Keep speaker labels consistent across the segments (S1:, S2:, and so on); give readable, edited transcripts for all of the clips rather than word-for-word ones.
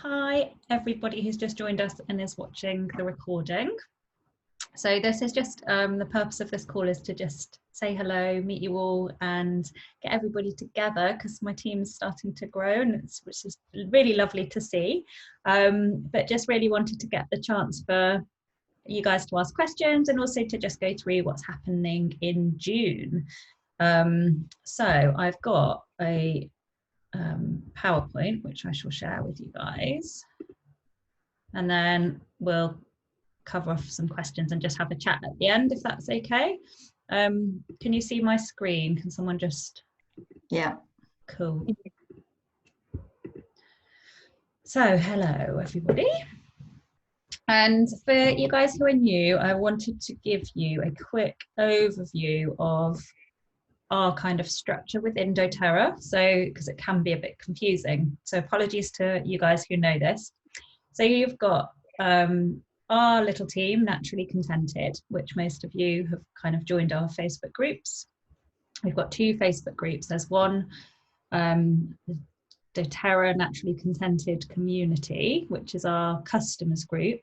S1: hi everybody who's just joined us and is watching the recording. So this is just the purpose of this call is to just say hello, meet you all and get everybody together because my team's starting to grow and which is really lovely to see. But just really wanted to get the chance for you guys to ask questions and also to just go through what's happening in June. So I've got a PowerPoint which I shall share with you guys, and then we'll cover off some questions and just have a chat at the end if that's okay. Can you see my screen? Can someone just...
S2: Yeah.
S1: Cool. So hello everybody, and for you guys who are new, I wanted to give you a quick overview of our kind of structure within doTERRA, so because it can be a bit confusing, so apologies to you guys who know this. So you've got our little team, Naturally Contented, which most of you have kind of joined our Facebook groups. We've got two Facebook groups. There's one, doTERRA Naturally Contented Community, which is our customers group.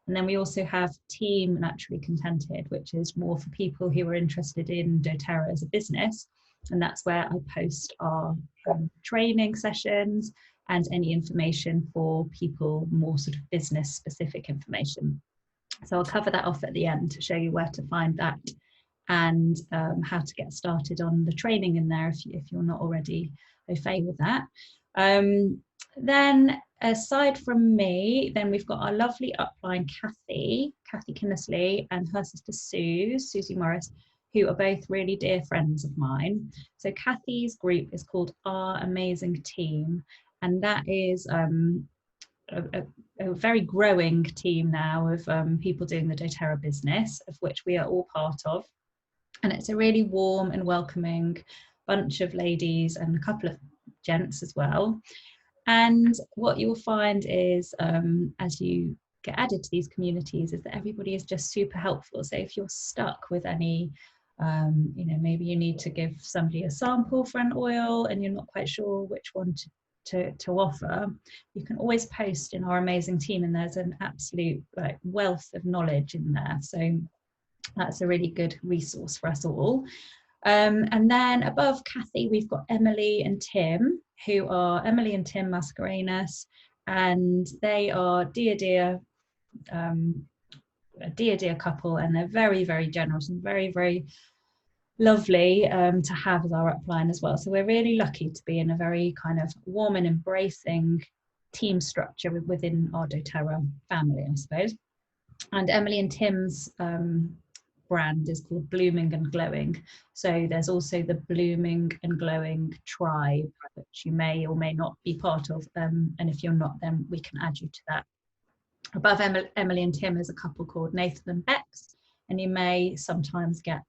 S1: And then we also have Team Naturally Contented, which is more for people who are interested in doTERRA as a business. And that's where I post our training sessions and any information for people, more sort of business specific information. So I'll cover that off at the end to show you where to find that and how to get started on the training in there if you're not already au fait with that. Then aside from me, then we've got our lovely upline Kathy Kinnesley, and her sister Susie Morris, who are both really dear friends of mine. So Kathy's group is called Our Amazing Team, and that is a very growing team now of people doing the doTERRA business, of which we are all part of. And it's a really warm and welcoming bunch of ladies and a couple of gents as well. And what you'll find is as you get added to these communities is that everybody is just super helpful. So if you're stuck with any, you know, maybe you need to give somebody a sample for an oil and you're not quite sure which one to offer, you can always post in Our Amazing Team, and there's an absolute wealth of knowledge in there. So that's a really good resource for us all. And then above Kathy, we've got Emily and Tim, who are Emily and Tim Mascarenas, and they are a dear couple, and they're very, very generous and very, very lovely to have as our upline as well. So we're really lucky to be in a very kind of warm and embracing team structure within our doTERRA family, I suppose. And Emily and Tim's brand is called Blooming and Glowing. So there's also the Blooming and Glowing tribe, which you may or may not be part of. And if you're not, then we can add you to that. Above Emily and Tim is a couple called Nathan and Bex, and you may sometimes get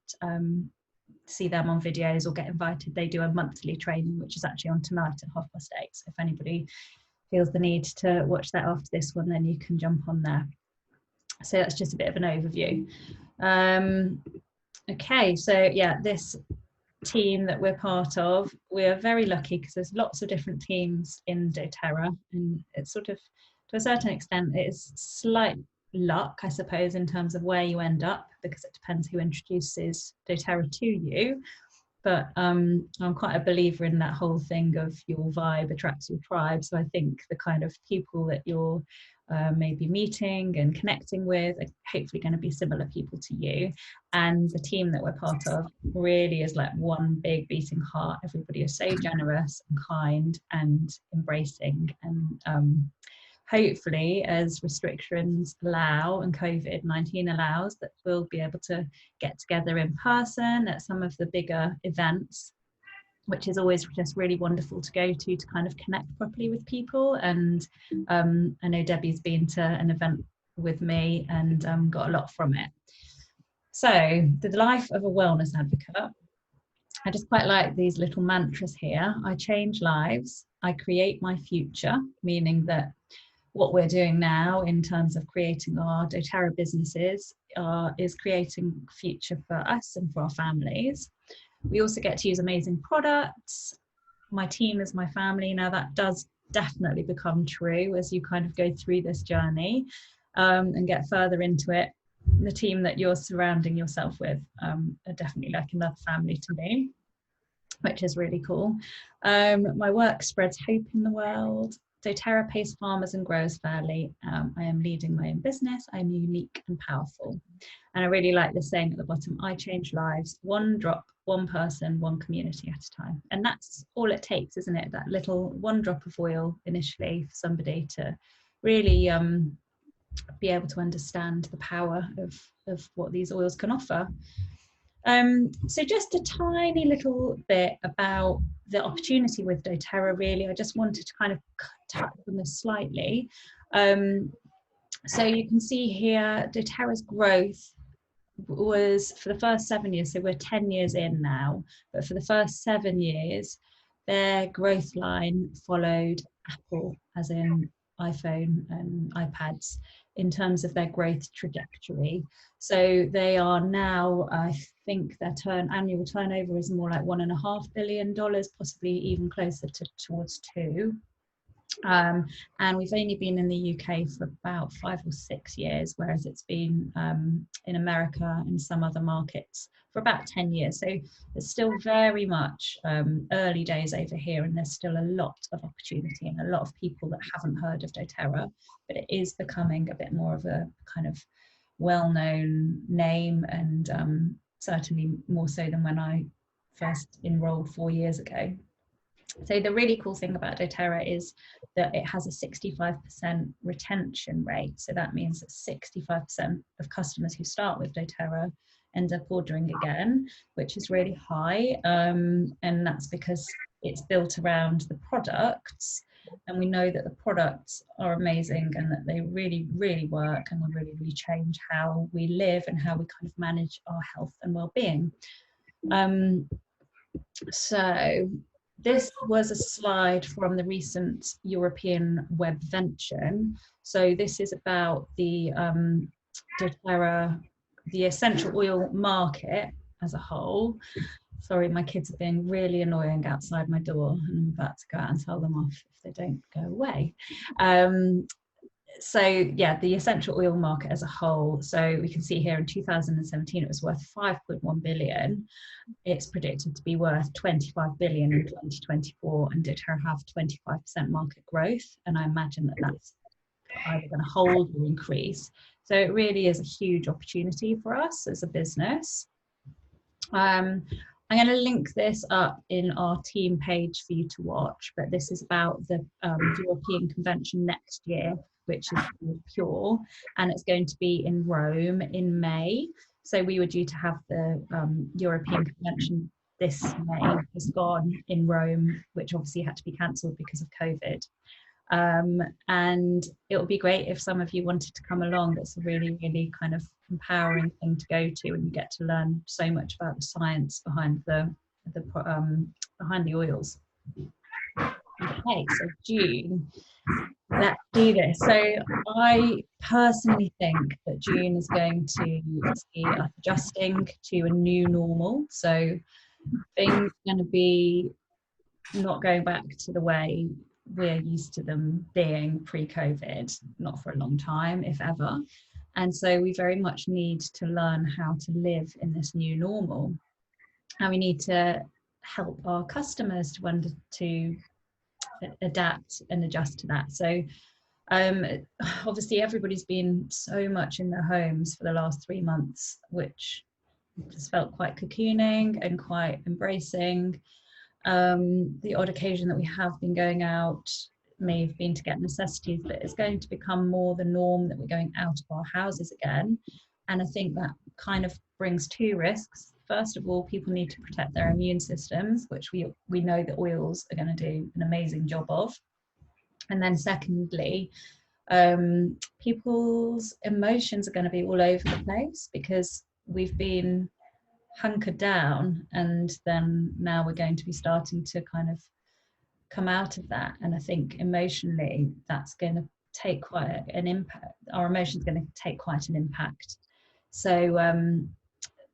S1: see them on videos or get invited. They do a monthly training, which is actually on tonight at 8:30. So if anybody feels the need to watch that after this one, then you can jump on there. So that's just a bit of an overview. Okay, so yeah, this team that we're part of, we're very lucky because there's lots of different teams in doTERRA, and it's sort of, to a certain extent, it's slight luck, I suppose, in terms of where you end up, because it depends who introduces doTERRA to you. But I'm quite a believer in that whole thing of your vibe attracts your tribe. So I think the kind of people that you're maybe meeting and connecting with are hopefully going to be similar people to you. And the team that we're part of really is like one big beating heart. Everybody is so generous and kind and embracing, and hopefully as restrictions allow and COVID-19 allows, that we'll be able to get together in person at some of the bigger events, which is always just really wonderful to go to kind of connect properly with people. And I know Debbie's been to an event with me and got a lot from it. So the life of a wellness advocate, I just quite like these little mantras here. I change lives, I create my future, meaning that what we're doing now in terms of creating our doTERRA businesses is creating future for us and for our families. We also get to use amazing products. My team is my family. Now that does definitely become true as you kind of go through this journey and get further into it. The team that you're surrounding yourself with are definitely like another family to me, which is really cool. My work spreads hope in the world. doTERRA pays farmers and growers fairly. I am leading my own business. I'm unique and powerful. And I really like the saying at the bottom, I change lives, one drop, one person, one community at a time. And that's all it takes, isn't it? That little one drop of oil initially for somebody to really be able to understand the power of what these oils can offer. So just a tiny little bit about the opportunity with doTERRA, really. I just wanted to kind of touch on this slightly. So you can see here, doTERRA's growth was for the first 7 years, so we're 10 years in now, but for the first 7 years, their growth line followed Apple, as in iPhone and iPads, in terms of their growth trajectory. So they are now, I think their annual turnover is more like $1.5 billion, possibly even closer towards 2. And we've only been in the UK for about 5 or 6 years, whereas it's been in America and some other markets for about 10 years. So it's still very much early days over here, and there's still a lot of opportunity and a lot of people that haven't heard of doTERRA, but it is becoming a bit more of a kind of well-known name, and certainly more so than when I first enrolled 4 years ago. So the really cool thing about doTERRA is that it has a 65% retention rate. So that means that 65% of customers who start with doTERRA end up ordering again, which is really high. And that's because it's built around the products. And we know that the products are amazing and that they really, really work, and they really, really change how we live and how we kind of manage our health and well-being. So this was a slide from the recent European Webvention. So this is about the doTERRA, the essential oil market as a whole. Sorry, my kids are being really annoying outside my door, and I'm about to go out and tell them off if they don't go away. So yeah, the essential oil market as a whole. So we can see here in 2017, it was worth 5.1 billion. It's predicted to be worth 25 billion in 2024, and doTERRA have 25% market growth. And I imagine that that's either going to hold or increase. So it really is a huge opportunity for us as a business. I'm going to link this up in our team page for you to watch, but this is about the European Convention next year, which is called Pure, and it's going to be in Rome in May. So we were due to have the European Convention this May, has gone in Rome, which obviously had to be cancelled because of COVID. And it would be great if some of you wanted to come along. That's a really, really kind of empowering thing to go to, and you get to learn so much about the science behind behind the oils. Okay, so June, let's do this. So I personally think that June is going to see us adjusting to a new normal. So things are going to be not going back to the way we're used to them being pre-COVID, not for a long time, if ever. And so we very much need to learn how to live in this new normal. And we need to help our customers to adapt and adjust to that. So obviously everybody's been so much in their homes for the last 3 months, which just felt quite cocooning and quite embracing. The odd occasion that we have been going out may have been to get necessities, but it's going to become more the norm that we're going out of our houses again. And I think that kind of brings 2 risks. First of all, people need to protect their immune systems, which we know that oils are going to do an amazing job of. And then secondly, people's emotions are going to be all over the place because we've been hunkered down, and then now we're going to be starting to kind of come out of that. And I think emotionally that's going to take quite an impact. Our emotions are going to take quite an impact. So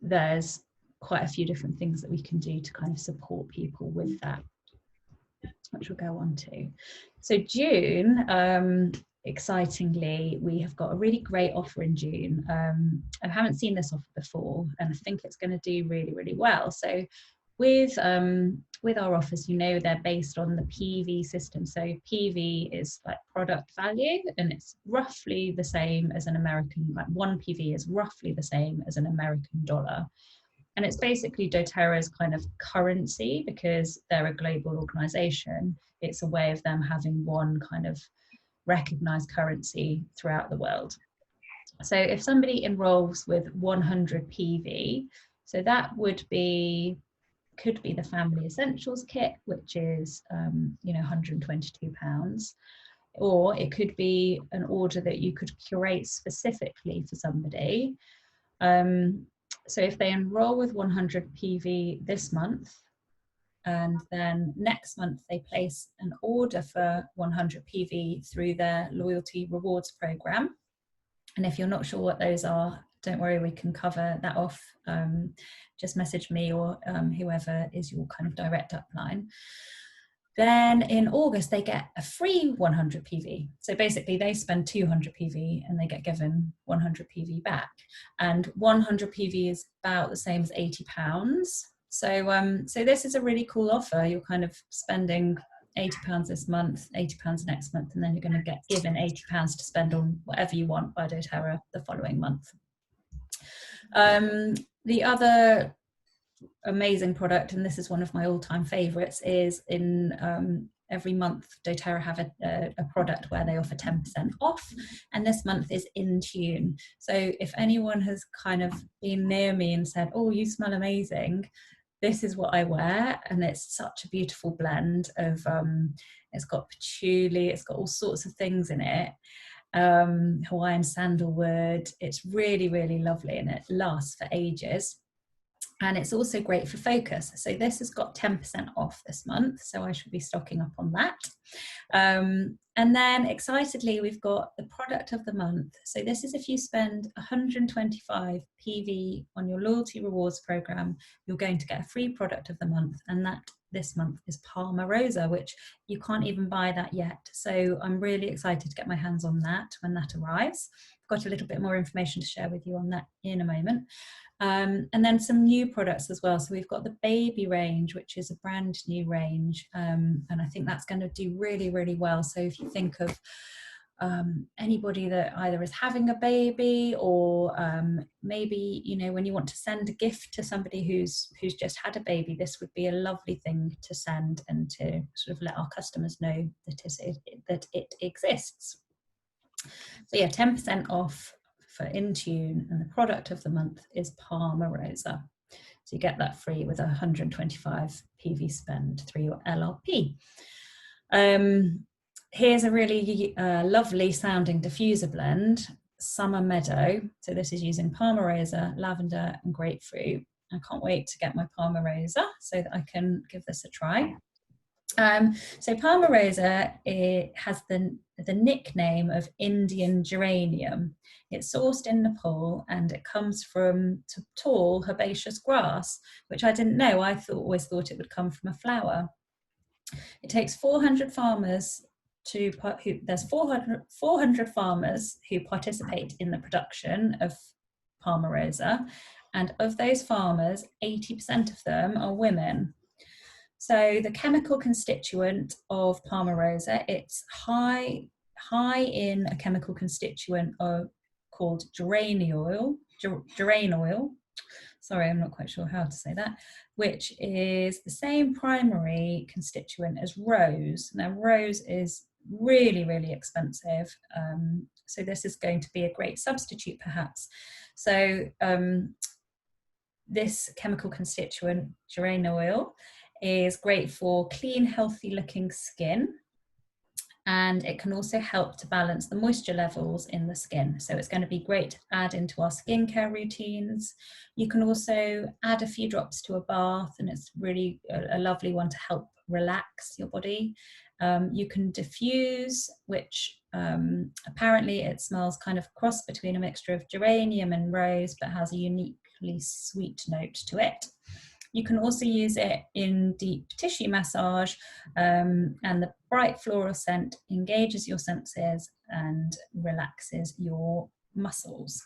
S1: there's quite a few different things that we can do to kind of support people with that. which we'll go on to. So June, excitingly, we have got a really great offer in June. I haven't seen this offer before, and I think it's going to do really, really well. So with our offers, you know, they're based on the PV system. So PV is like product value, and it's roughly the same as an American, like one PV is roughly the same as an American dollar. And it's basically doTERRA's kind of currency, because they're a global organization. It's a way of them having one kind of recognized currency throughout the world. So if somebody enrolls with 100 PV, so that could be the Family Essentials kit, which is you know, £122, or it could be an order that you could curate specifically for somebody. So if they enroll with 100 PV this month, and then next month they place an order for 100 PV through their loyalty rewards program. And if you're not sure what those are, don't worry, we can cover that off. Just message me or whoever is your kind of direct upline. Then in August, they get a free 100 PV. So basically they spend 200 PV and they get given 100 PV back. And 100 PV is about the same as £80. So this is a really cool offer. You're kind of spending £80 this month, £80 next month, and then you're going to get given £80 to spend on whatever you want by doTERRA the following month. The other amazing product, and this is one of my all-time favorites, is in every month doTERRA have a product where they offer 10% off, and this month is Intune. So if anyone has kind of been near me and said, oh, you smell amazing, this is what I wear, and it's such a beautiful blend of it's got patchouli, it's got all sorts of things in it, Hawaiian sandalwood. It's really, really lovely, and it lasts for ages. And it's also great for focus. So this has got 10% off this month, so I should be stocking up on that. And then excitedly, we've got the product of the month. So this is if you spend 125 PV on your loyalty rewards program, you're going to get a free product of the month, and that this month is Palmarosa, which you can't even buy that yet. So I'm really excited to get my hands on that when that arrives. I've got a little bit more information to share with you on that in a moment. And then some new products as well. So we've got the baby range, which is a brand new range, and I think that's going to do really, really well. So if you think of anybody that either is having a baby, or maybe, you know, when you want to send a gift to somebody who's just had a baby, this would be a lovely thing to send and to sort of let our customers know that it exists. So yeah, 10% off for Intune, and the product of the month is Palmarosa. So you get that free with 125 PV spend through your LRP. Here's a really lovely sounding diffuser blend, Summer Meadow. So this is using Palmarosa, lavender and grapefruit. I can't wait to get my Palmarosa so that I can give this a try. So Palmarosa, it has the nickname of Indian geranium. It's sourced in Nepal, and it comes from tall herbaceous grass, which I didn't know. I always thought it would come from a flower. It takes 400 farmers there's 400 farmers who participate in the production of Palmarosa, and of those farmers, 80% of them are women. So the chemical constituent of Palmarosa, it's high in a chemical constituent called geraniol. Sorry, I'm not quite sure how to say that, which is the same primary constituent as rose. Now, rose is really, really expensive. So this is going to be a great substitute, perhaps. So this chemical constituent, geraniol, is great for clean, healthy looking skin, and it can also help to balance the moisture levels in the skin. So it's going to be great to add into our skincare routines. You can also add a few drops to a bath, and it's really a lovely one to help relax your body. You can diffuse, which apparently it smells kind of cross between a mixture of geranium and rose, but has a uniquely sweet note to it. You can also use it in deep tissue massage, and the bright floral scent engages your senses and relaxes your muscles.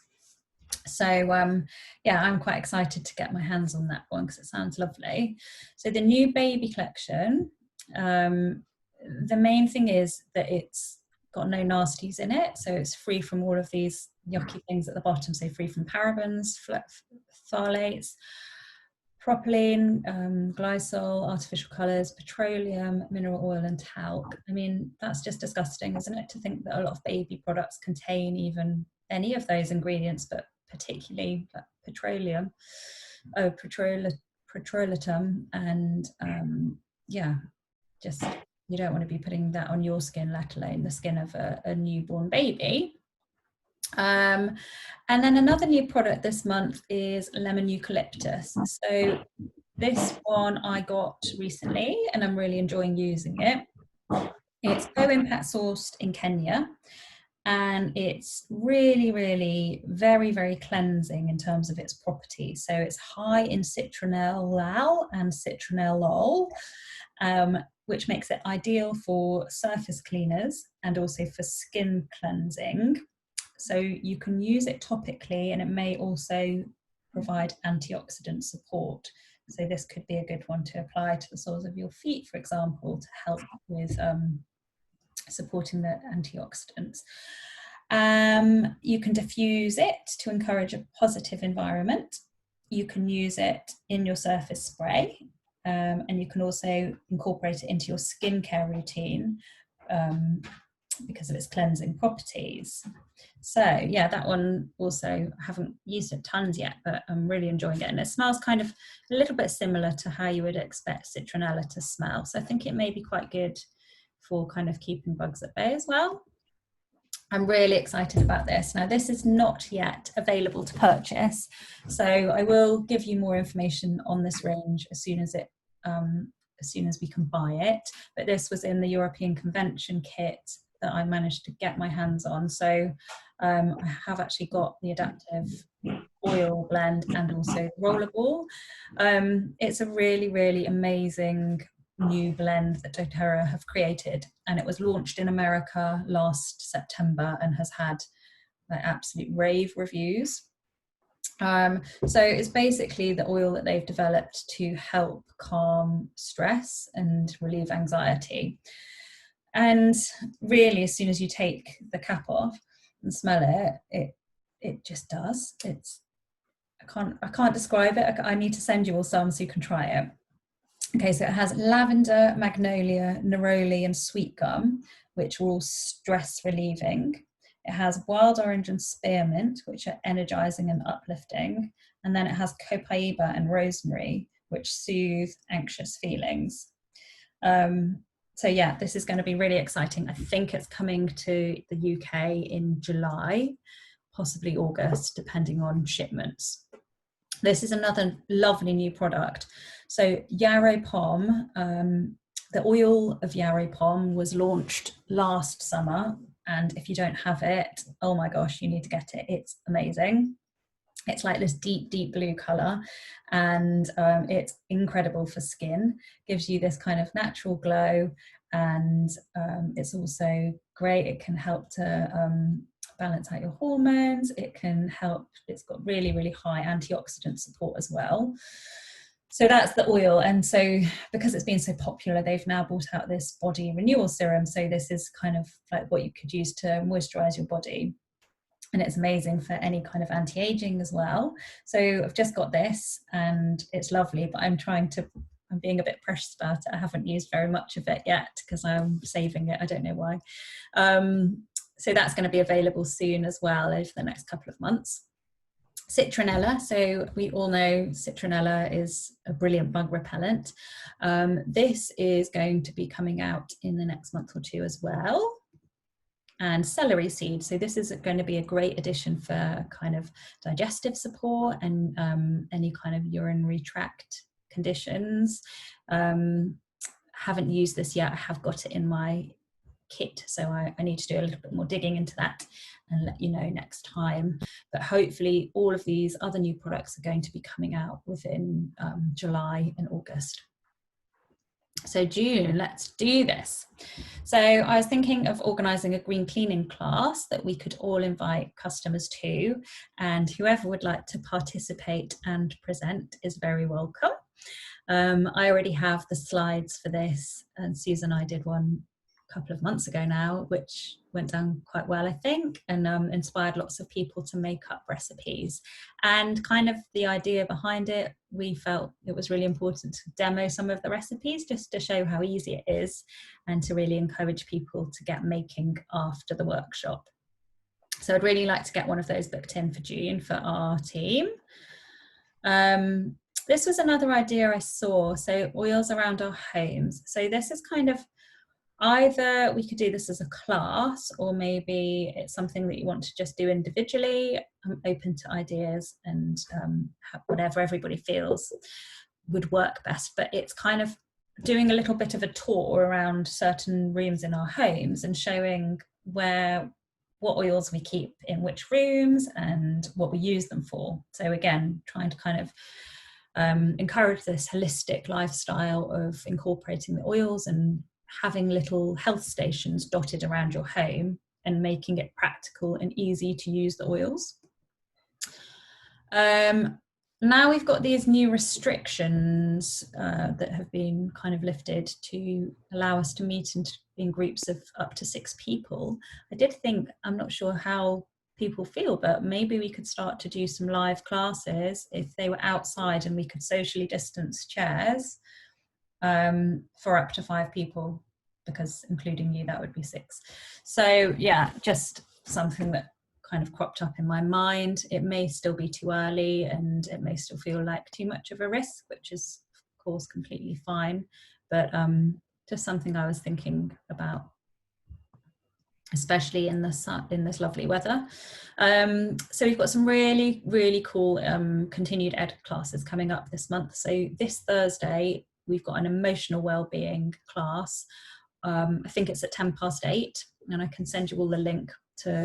S1: So yeah, I'm quite excited to get my hands on that one because it sounds lovely. So the new baby collection, the main thing is that it's got no nasties in it, so it's free from all of these yucky things at the bottom, so free from parabens, phthalates, propylene, glycol, artificial colours, petroleum, mineral oil and talc. I mean, that's just disgusting, isn't it, to think that a lot of baby products contain even any of those ingredients, but particularly petroleum, petrolatum, and yeah, just you don't want to be putting that on your skin, let alone the skin of a newborn baby. And then another new product this month is lemon eucalyptus. So this one I got recently and I'm really enjoying using it. It's co-impact sourced in Kenya, and it's really very, very cleansing in terms of its properties. So it's high in citronellal and citronellol, which makes it ideal for surface cleaners and also for skin cleansing. So you can use it topically, and it may also provide antioxidant support. So this could be a good one to apply to the soles of your feet, for example, to help with supporting the antioxidants. You can diffuse it to encourage a positive environment. You can use it in your surface spray, and you can also incorporate it into your skincare routine because of its cleansing properties. So yeah, that one also, I haven't used it tons yet, but I'm really enjoying it, and it smells kind of a little bit similar to how you would expect citronella to smell. So I think it may be quite good for kind of keeping bugs at bay as well. I'm really excited about this. Now, this is not yet available to purchase, so I will give you more information on this range as soon as we can buy it. But this was in the European Convention kit that I managed to get my hands on. So I have actually got the adaptive oil blend and also rollerball. It's a really amazing new blend that doTERRA have created, and it was launched in America last September and has had like absolute rave reviews. So it's basically the oil that they've developed to help calm stress and relieve anxiety. And really, as soon as you take the cap off and smell it just does. I can't describe it. I need to send you all some so you can try it. Okay, so it has lavender, magnolia, neroli, and sweet gum, which are all stress relieving. It has wild orange and spearmint, which are energizing and uplifting. And then it has copaiba and rosemary, which soothe anxious feelings. So yeah, this is going to be really exciting. I think it's coming to the UK in July, possibly August, depending on shipments. This is another lovely new product. So Yarrow Pom, the oil of Yarrow Pom was launched last summer, and if you don't have it, oh my gosh, you need to get it. It's amazing. It's like this deep blue color, and it's incredible for skin. Gives you this kind of natural glow, and it's also great. It can help to balance out your hormones. It can help, it's got really high antioxidant support as well. So that's the oil. And so because it's been so popular, they've now brought out this body renewal serum. So this is kind of like what you could use to moisturize your body. And it's amazing for any kind of anti-aging as well. So I've just got this and it's lovely, but I'm being a bit precious about it. I haven't used very much of it yet because I'm saving it. I don't know why. So that's going to be available soon as well over the next couple of months. Citronella. So we all know citronella is a brilliant bug repellent. This is going to be coming out in the next month or two as well. And celery seed. So this is going to be a great addition for kind of digestive support and any kind of urinary tract conditions. Haven't used this yet. I have got it in my kit, so I need to do a little bit more digging into that and let you know next time. But hopefully all of these other new products are going to be coming out within July and August. So June, let's do this. So I was thinking of organising a green cleaning class that we could all invite customers to, and whoever would like to participate and present is very welcome. I already have the slides for this, and Susan and I did one a couple of months ago now, which went down quite well, I think, and inspired lots of people to make up recipes. And kind of the idea behind it, we felt it was really important to demo some of the recipes just to show how easy it is and to really encourage people to get making after the workshop. So I'd really like to get one of those booked in for June for our team. This was another idea I saw, so oils around our homes. So this is kind of, either we could do this as a class, or maybe it's something that you want to just do individually. I'm open to ideas, and whatever everybody feels would work best, but it's kind of doing a little bit of a tour around certain rooms in our homes and showing what oils we keep in which rooms and what we use them for. So again, trying to kind of encourage this holistic lifestyle of incorporating the oils and having little health stations dotted around your home and making it practical and easy to use the oils. Now we've got these new restrictions that have been kind of lifted to allow us to meet in groups of up to 6 people. I did think, I'm not sure how people feel, but maybe we could start to do some live classes if they were outside and we could socially distance chairs for up to 5 people, because including you, that would be 6. So yeah, just something that kind of cropped up in my mind. It may still be too early and it may still feel like too much of a risk, which is of course completely fine, but just something I was thinking about, especially in this lovely weather. So we've got some really, really cool continued ed classes coming up this month. So this Thursday, we've got an emotional wellbeing class. I think it's at 8:10, and I can send you all the link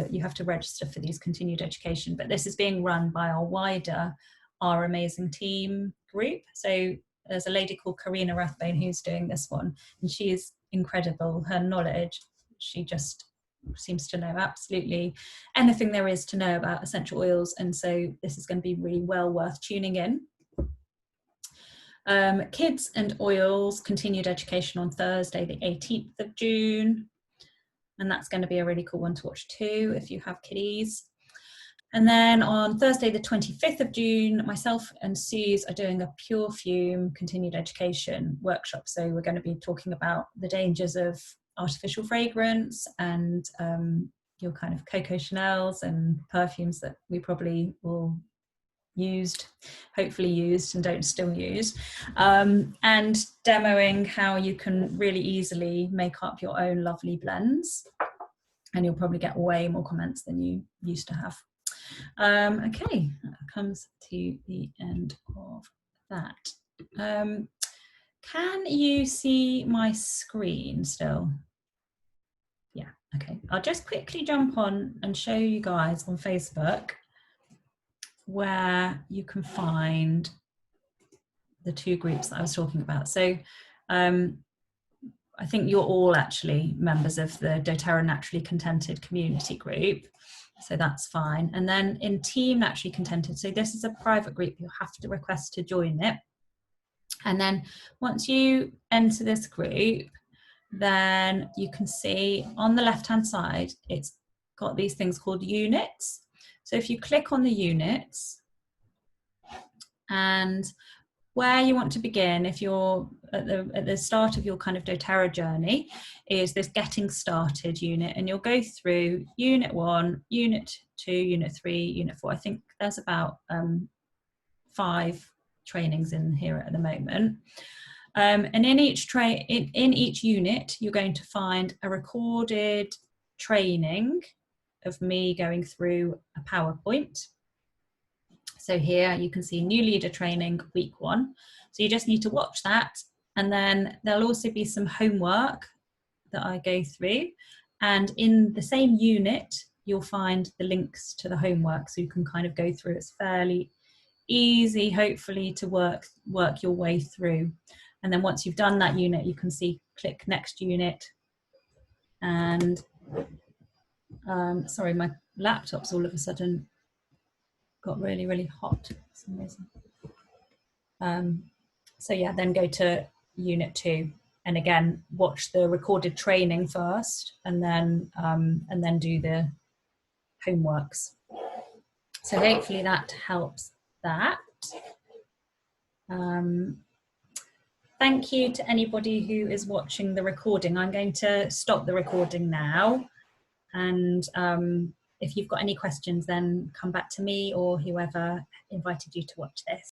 S1: you have to register for these continued education, but this is being run by our wider Our Amazing Team group. So there's a lady called Karina Rathbone who's doing this one, and she is incredible. Her knowledge, she just seems to know absolutely anything there is to know about essential oils, and so this is going to be really well worth tuning in. Kids and Oils continued education on Thursday the 18th of June, and that's going to be a really cool one to watch too if you have kiddies. And then on Thursday the 25th of June, myself and Suze are doing a Pure Fume continued education workshop. So we're going to be talking about the dangers of artificial fragrance and your kind of Coco Chanels and perfumes that we probably will hopefully used and don't still use, and demoing how you can really easily make up your own lovely blends, and you'll probably get way more comments than you used to have. Okay, that comes to the end of that. Can you see my screen still? Yeah, okay. I'll just quickly jump on and show you guys on Facebook where you can find the 2 groups that I was talking about. So I think you're all actually members of the doTERRA Naturally Contented community group, so that's fine. And then in Team Naturally Contented, so this is a private group, you'll have to request to join it. And then once you enter this group, then you can see on the left-hand side, it's got these things called units. So if you click on the units, and where you want to begin, if you're at the start of your kind of doTERRA journey, is this getting started unit, and you'll go through unit 1, unit 2, unit 3, unit 4. I think there's about 5 trainings in here at the moment. And in each unit, you're going to find a recorded training of me going through a PowerPoint. So here you can see new leader training week 1. So you just need to watch that, and then there'll also be some homework that I go through, and in the same unit you'll find the links to the homework, so you can kind of go through. It's fairly easy, hopefully, to work your way through. And then once you've done that unit, you can see click next unit. And sorry, my laptop's all of a sudden got really, really hot for some reason. So yeah, then go to unit 2, and again watch the recorded training first, and then do the homeworks. So hopefully that helps that. Thank you to anybody who is watching the recording. I'm going to stop the recording now, and if you've got any questions, then come back to me or whoever invited you to watch this.